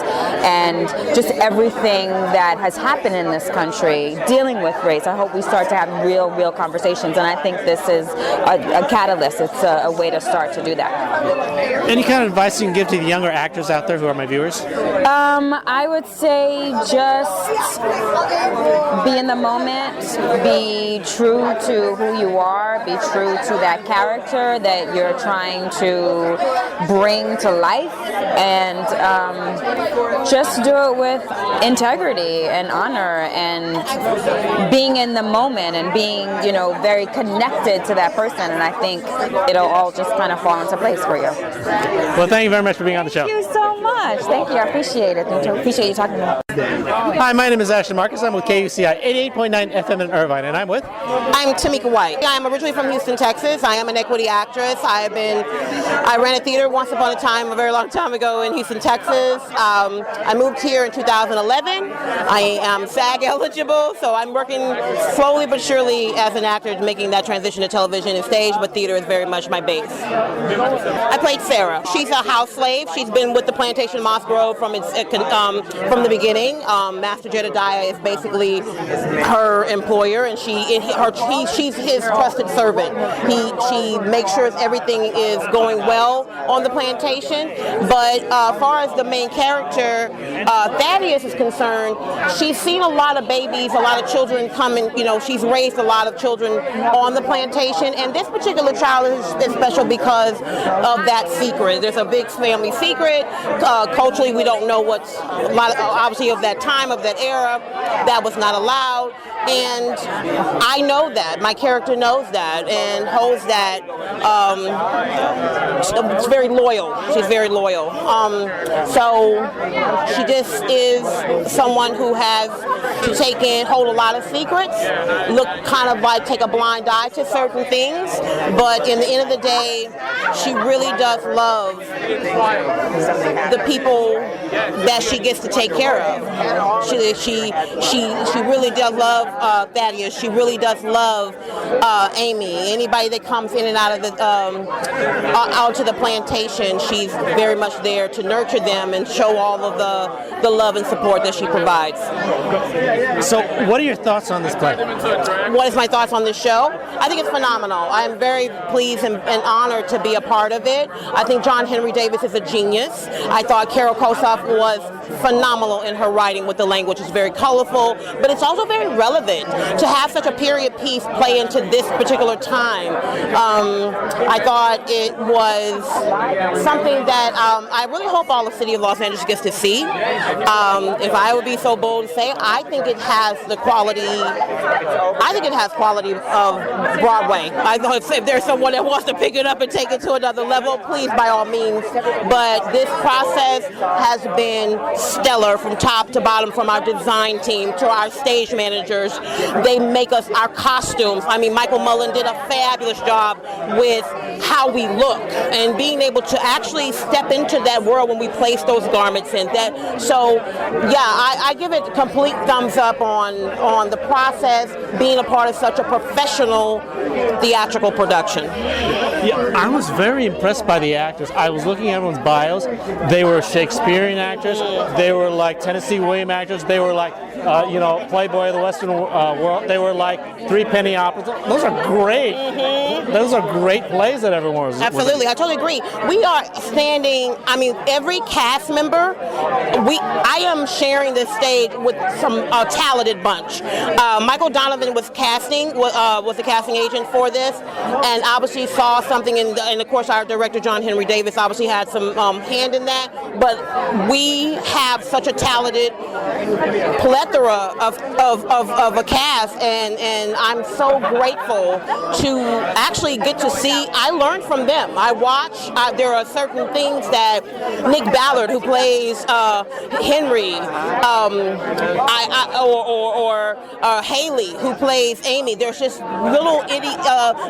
and just everything that has happened in this country dealing with race. I hope we start to have real conversations, and I think this is a catalyst. It's a way to start to do that. Any kind of advice you can give to the younger actors out there who are my viewers? I would say just be in the moment, be true to who you are, be true to that character that you're trying to bring to life, and just do it with integrity and honor, and being in the moment, and being, very connected to that person, and I think it'll all just kind of fall into place for you. Well, thank you very much for being on the show. Thank you so much. Thank you. I appreciate it. I appreciate you talking to me. Hi, my name is Ashton Marcus. I'm with KUCI 88.9 FM in Irvine, and I'm with? I'm Tamika White. I'm originally from Houston, Texas. I am an equity actress. I ran a theater once upon a time, a very long time ago in Houston, Texas. I moved here in 2011. I am SAG eligible, so I'm working slowly but surely as an actor, making that transition to television and stage, but theater is very much my base. I played Sarah. She's a house slave. She's been with the plantation Moss Grove from the beginning. Master Jedediah is basically her employer, and she's his trusted servant. She makes sure everything is going well on the plantation. But as far as the main character, Thaddeus is concerned, she's seen a lot of babies, a lot of children come in. She's raised a lot of children on the plantation, and this particular child is special because of that secret. There's a big family secret. Culturally, we don't know what's a lot of, obviously, of that time, of that era, that was not allowed. And I know that. My character knows that and holds that. She's very loyal. She's very loyal. So she just is someone who has to hold a lot of secrets, look kind of like take a blind eye to certain things, but in the end of the day, she really does love the people that she gets to take care of. She really does love Thaddeus. She really does love Amy. Anybody that comes in and out of out to the plantation, she's very much there to nurture them and show all of the love and support that she provides. So, what are your thoughts on this play? What is my thoughts on this show? I think it's phenomenal. I'm very pleased and honored to be a part of it. I think John Henry Davis is a genius. I thought Carol Kosoff was phenomenal in her writing with the language. It's very colorful, but it's also very relevant to have such a period piece play into this particular time. I thought it was something that I really hope all the city of Los Angeles gets to see. If I would be so bold to say, I think it has the quality. I think it has quality of Broadway. I know if there's someone that wants to pick it up and take it to another level, please, by all means. But this process has been stellar from top to bottom, from our design team to our stage managers. They make us our costumes. I mean, Michael Mullen did a fabulous job with how we look and being able to actually step into that world when we place those garments in. So, yeah, I give it a complete thumbs up on the process, being a part of such a professional theatrical production. Yeah, I was very impressed by the actors. I was looking at everyone's bios. They were Shakespearean actors. They were like Tennessee Williams actors. They were like, Playboy of the Western world. They were like Three Penny Operas. Those are great. Mm-hmm. Those are great plays that everyone was. Absolutely, I totally agree. We are standing, I mean, every cast member, I am sharing this stage with some talented bunch. Michael Donovan was the casting agent for this, and obviously saw something and of course our director John Henry Davis obviously had some hand in that, but we have such a talented plethora of a cast, and I'm so grateful to actually get to see. I learned from them. I watch. There are certain things that Nick Ballard, who plays Henry, or Haley, who plays Amy. There's just little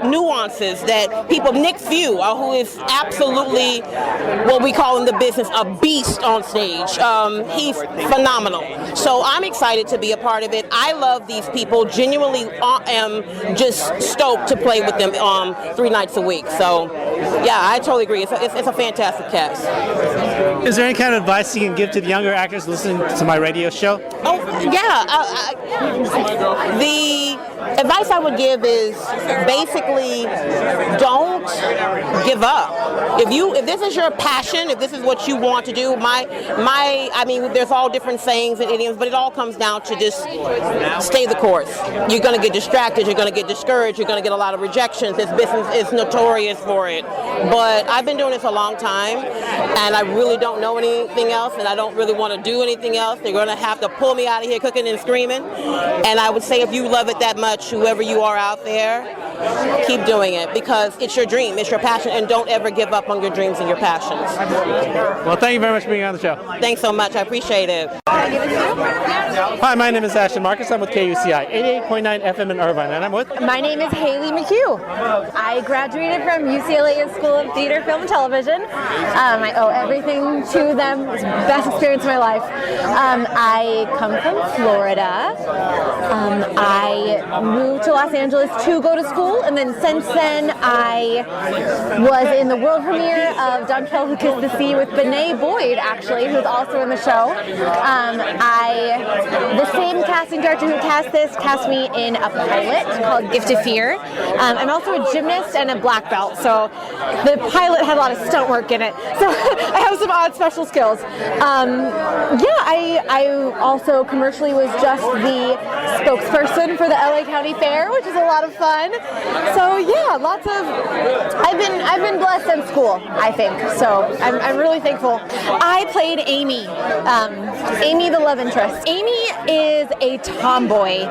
nuances that people. Nick Few, who is absolutely what we call in the business a beast on stage. He's phenomenal. So I'm excited to be a part of it. I love these people. Genuinely am just stoked to play with them 3 nights a week. So yeah, I totally agree. It's a fantastic cast. Is there any kind of advice you can give to the younger actors listening to my radio show? Oh yeah. The advice I would give is basically don't give up. If this is your passion, if this is what you want to do, I mean, there's all different sayings and idioms, but it all comes down to just stay the course. You're going to get distracted. You're going to get discouraged. You're going to get a lot of rejections. This business is notorious for it. But I've been doing this a long time, and I really don't know anything else, and I don't really want to do anything else. They're going to have to pull me out of here cooking and screaming. And I would say if you love it that much, whoever you are out there, keep doing it, because it's your dream, it's your passion, and don't ever give up on your dreams and your passions. Well, thank you very much for being on the show. Thanks so much. I appreciate it. Hi, my name is Ashton Marcus. I'm with KUCI 88.9 FM in Irvine, and I'm with... My name is Haley McHugh. I graduated from UCLA School of Theater, Film, and Television. I owe everything to them. It was the best experience of my life. I come from Florida. I moved to Los Angeles to go to school, and then since then I was in the world premiere of Dunkeld Who Kissed the Sea with Benet Boyd, actually, who's also in the show. The same casting director who cast this cast me in a pilot called Gift of Fear. I'm also a gymnast and a black belt, so the pilot had a lot of stunt work in it. So I have some odd special skills. I also commercially was just the spokesperson for the LA County Fair, which is a lot of fun. So yeah, I've been blessed in school, I think. So I'm really thankful. I played Amy, Amy the love interest. Amy is a tomboy.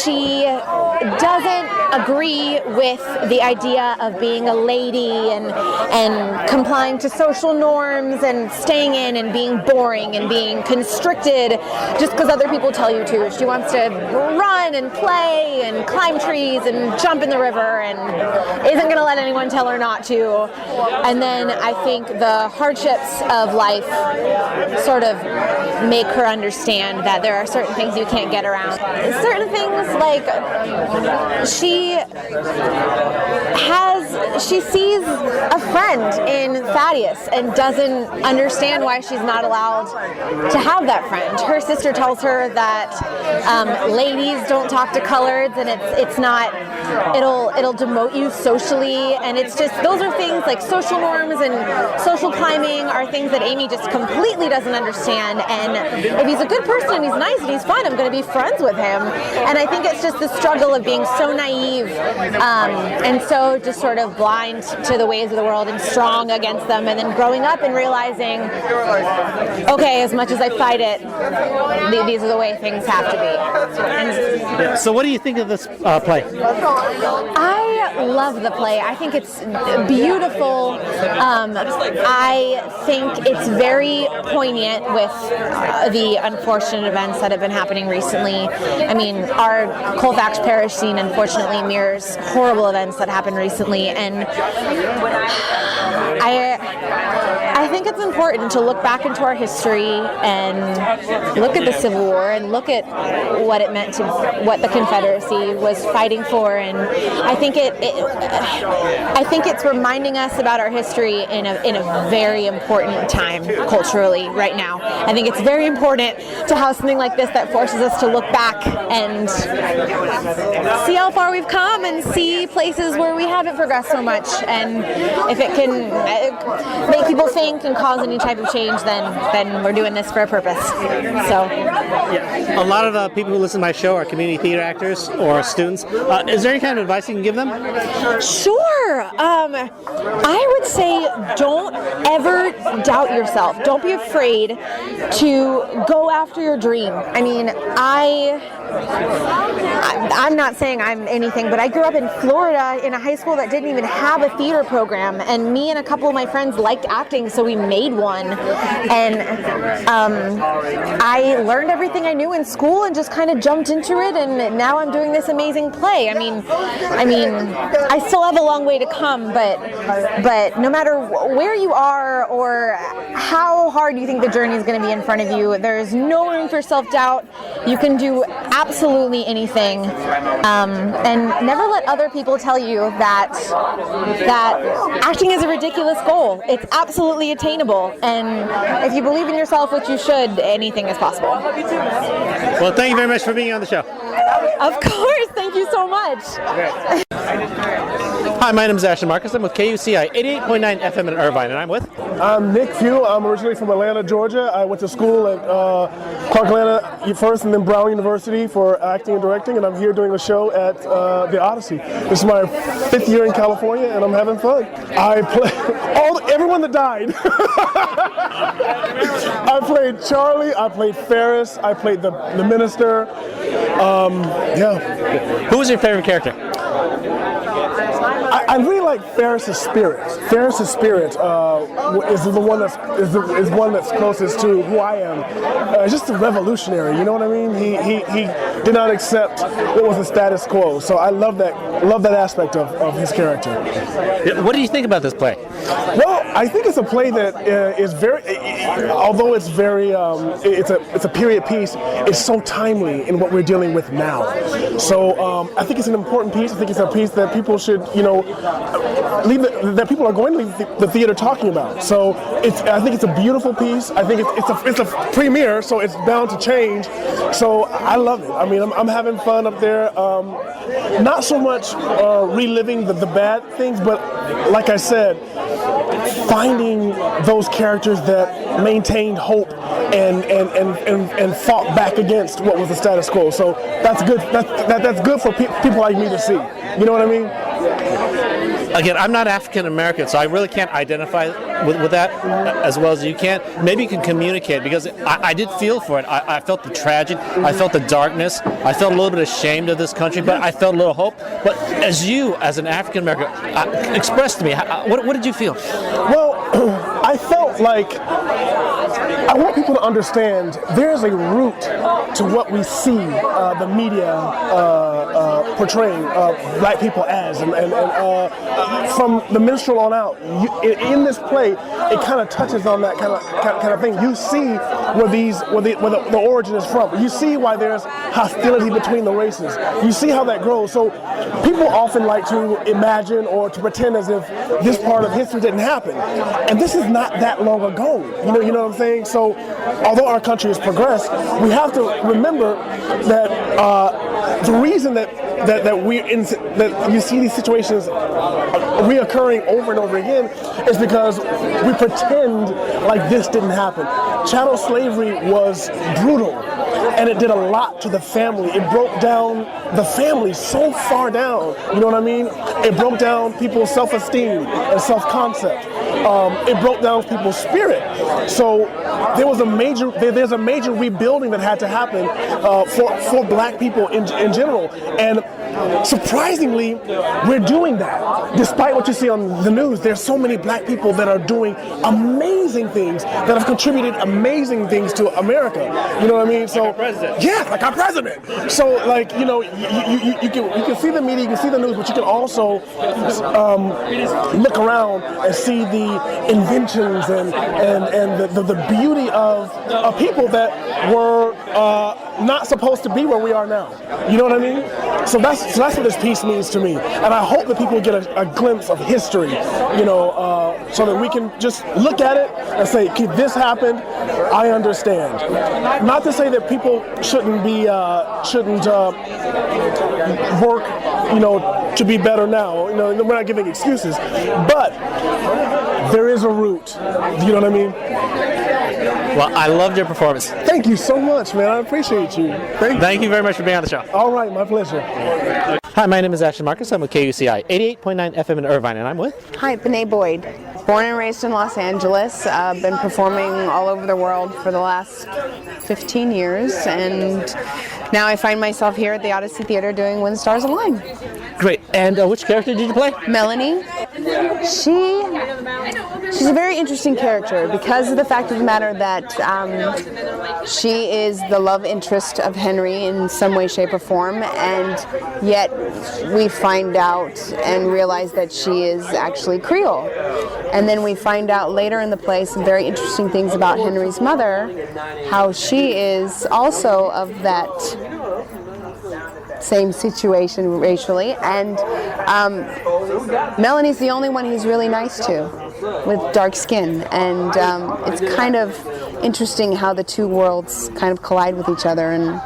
She doesn't agree with the idea of being a lady and complying to social norms and staying in and being boring and being constricted just because other people tell you to. She wants to run and play and climb trees and jump in the river and isn't going to let anyone tell her not to. And then I think the hardships of life sort of make her understand that there are certain things you can't get around. Certain things like she sees a friend in Thaddeus and doesn't understand why she's not allowed to have that friend. Her sister tells her that ladies don't talk to coloreds, and it's not, it'll demote you socially, and it's just, those are things like social norms and social climbing are things that Amy just completely doesn't understand. And if he's a good person and he's nice and he's fun, I'm going to be friends with him. And I think it's just the struggle of being so naive and so just sort of blind to the ways of the world and strong against them, and then growing up and realizing, okay, as much as I fight it, these are the way things have to be. So what do you think of this play? I love the play. I think it's beautiful. I think it's very poignant with the unfortunate events that have been happening recently. I mean, our Colfax Parish scene unfortunately mirrors horrible events that happened recently, and I think it's important to look back into our history and look at the Civil War and look at what it meant to what the Confederacy was fighting for, and I think it's reminding us about our history in a very important time culturally right now. I think it's very important to have something like this that forces us to look back and see how far we've come and see places where we haven't progressed so much, and if it can make people think and cause any type of change, then we're doing this for a purpose. So, A lot of people who listen to my show are community theater actors or students. Is there any kind of advice you can give them? sure. I would say don't ever doubt yourself. Don't be afraid to go after your dream. I mean, I'm not saying I'm anything, but I grew up in Florida in a high school that didn't even have a theater program, and me and a couple of my friends liked acting, so we made one. And I learned everything I knew in school and just kind of jumped into it, and now I'm doing this amazing play. I mean, I still have a long way to come, but no matter where you are or how hard you think the journey is going to be in front of you, there is no room for self-doubt. You can do absolutely anything, and never let other people tell you that acting is a ridiculous goal. It's absolutely attainable, and if you believe in yourself, which you should, anything is possible. Well, thank you very much for being on the show. Of course, thank you so much. Hi, my name is Ashton Marcus. I'm with KUCI 88.9 FM in Irvine, and I'm with? I'm Nick Few. I'm originally from Atlanta, Georgia. I went to school at Clark Atlanta first and then Brown University for acting and directing, and I'm here doing a show at the Odyssey. This is my 5th year in California, and I'm having fun. I play everyone that died. I played Charlie, I played Ferris, I played the minister. Who was your favorite character? I really like Ferris's spirit. Ferris's spirit is the one that's closest to who I am. Just a revolutionary, you know what I mean? He did not accept what was the status quo. So I love that aspect of his character. What do you think about this play? Well, I think it's a play that is very, although it's very, it's a period piece. It's so timely in what we're dealing with now. So I think it's an important piece. I think it's a piece that people should, that people are going to leave the theater talking about. So I think it's a beautiful piece. I think it's a premiere, so it's bound to change. So I love it. I mean, I'm having fun up there. Not so much reliving the bad things, but like I said, finding those characters that maintained hope and fought back against what was the status quo. So that's good. That's good for people like me to see. You know what I mean? Again, I'm not African American, so I really can't identify with that as well as you can. Maybe you can communicate, because I did feel for it. I felt the tragedy. I felt the darkness. I felt a little bit ashamed of this country, but I felt a little hope. But as an African American, express to me, what did you feel? Well, I felt like I want people to understand there's a root to what we see the media portraying black people as, and from the minstrel on out. In this play, it kind of touches on that kind of thing. You see where the origin is from. You see why there's hostility between the races. You see how that grows. So people often like to imagine or to pretend as if this part of history didn't happen, and this is not that long ago. You know what I'm saying? So although our country has progressed, we have to remember that the reason that you see these situations reoccurring over and over again is because we pretend like this didn't happen. Chattel slavery was brutal, and it did a lot to the family. It broke down the family so far down. You know what I mean? It broke down people's self-esteem and self-concept. It broke down people's spirit. So there's a major rebuilding that had to happen for black people in general. And surprisingly, we're doing that. Despite what you see on the news, there's so many black people that are doing amazing things, that have contributed amazing things to America. You know what I mean? So, like our president. Yeah, like our president. So, like, you can see the media, you can see the news, but you can also look around and see the inventions and the beauty of people that were not supposed to be where we are now. You know what I mean? So that's what this piece means to me, and I hope that people get a glimpse of history, so that we can just look at it and say, okay, this happened, I understand. Not to say that people shouldn't work to be better now. We're not giving excuses, but there is a root. You know what I mean? Well, I loved your performance. Thank you so much, man. I appreciate you. Thank you very much for being on the show. All right, my pleasure. Hi, my name is Ashton Marcus. I'm with KUCI 88.9 FM in Irvine, and I'm with... Hi, Bené Boyd. Born and raised in Los Angeles. Been performing all over the world for the last 15 years, and now I find myself here at the Odyssey Theater doing When Stars Align. Great. And which character did you play? Melanie. She's a very interesting character because of the fact of the matter that she is the love interest of Henry in some way, shape, or form, and yet we find out and realize that she is actually Creole. And then we find out later in the play some very interesting things about Henry's mother, how she is also of that same situation racially, and Melanie's the only one he's really nice to, with dark skin, and it's kind of interesting how the two worlds kind of collide with each other, and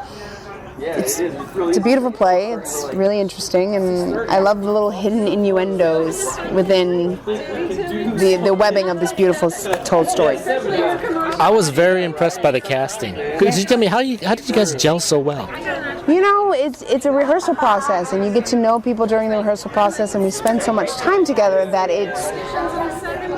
it's a beautiful play. It's really interesting, and I love the little hidden innuendos within the webbing of this beautiful told story. I was very impressed by the casting. Could you tell me how did you guys gel so well? It's a rehearsal process, and you get to know people during the rehearsal process, and we spend so much time together that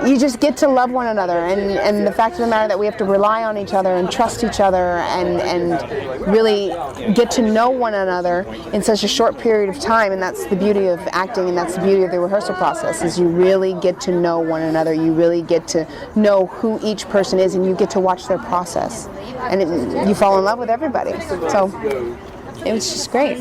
you just get to love one another, and the fact of the matter that we have to rely on each other and trust each other and really get to know one another in such a short period of time, and that's the beauty of acting, and that's the beauty of the rehearsal process, is you really get to know one another, you really get to know who each person is, and you get to watch their process, and you fall in love with everybody. So it was just great.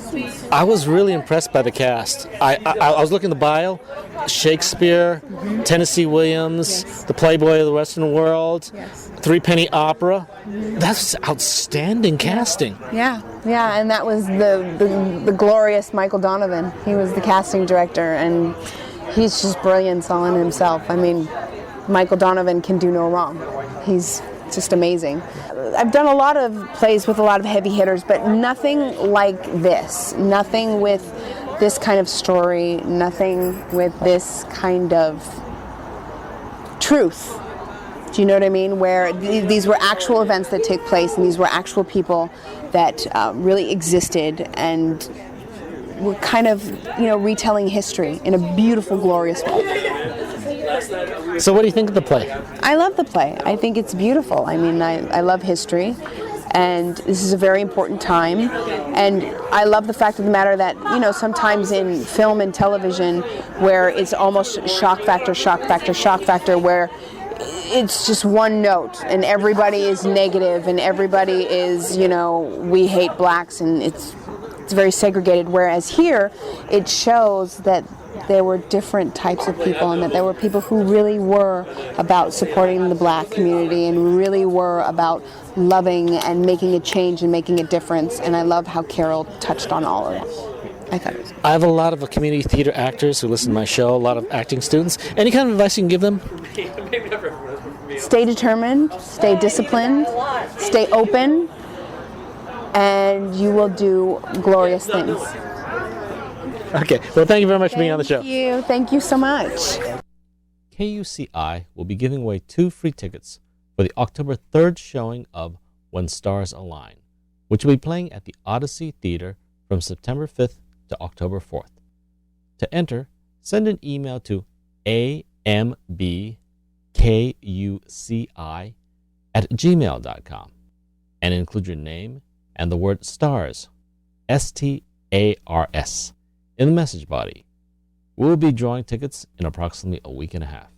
I was really impressed by the cast. I was looking at the bio: Shakespeare, Tennessee Williams, the Playboy of the Western World, Three Penny Opera. That's outstanding casting. Yeah, and that was the glorious Michael Donovan. He was the casting director, and he's just brilliant all in himself. I mean, Michael Donovan can do no wrong. He's just amazing. I've done a lot of plays with a lot of heavy hitters, but nothing like this. Nothing with this kind of story, nothing with this kind of truth. Do you know what I mean? Where these were actual events that take place, and these were actual people that really existed and were kind of, retelling history in a beautiful, glorious way. So what do you think of the play? I love the play. I think it's beautiful. I mean, I love history, and this is a very important time, and I love the fact of the matter that, sometimes in film and television where it's almost shock factor, where it's just one note and everybody is negative and everybody is, we hate blacks, and it's very segregated, whereas here it shows that there were different types of people, and that there were people who really were about supporting the black community and really were about loving and making a change and making a difference, and I love how Carol touched on all of that. I thought it was I have a lot of community theater actors who listen to my show, a lot of acting students. Any kind of advice you can give them? Stay determined, stay disciplined, stay open, and you will do glorious things. Okay, well, thank you very much for being on the show. Thank you so much. KUCI will be giving away 2 free tickets for the October 3rd showing of When Stars Align, which will be playing at the Odyssey Theater from September 5th to October 4th. To enter, send an email to ambkuci@gmail.com and include your name and the word STARS, STARS, in the message body. We will be drawing tickets in approximately a week and a half.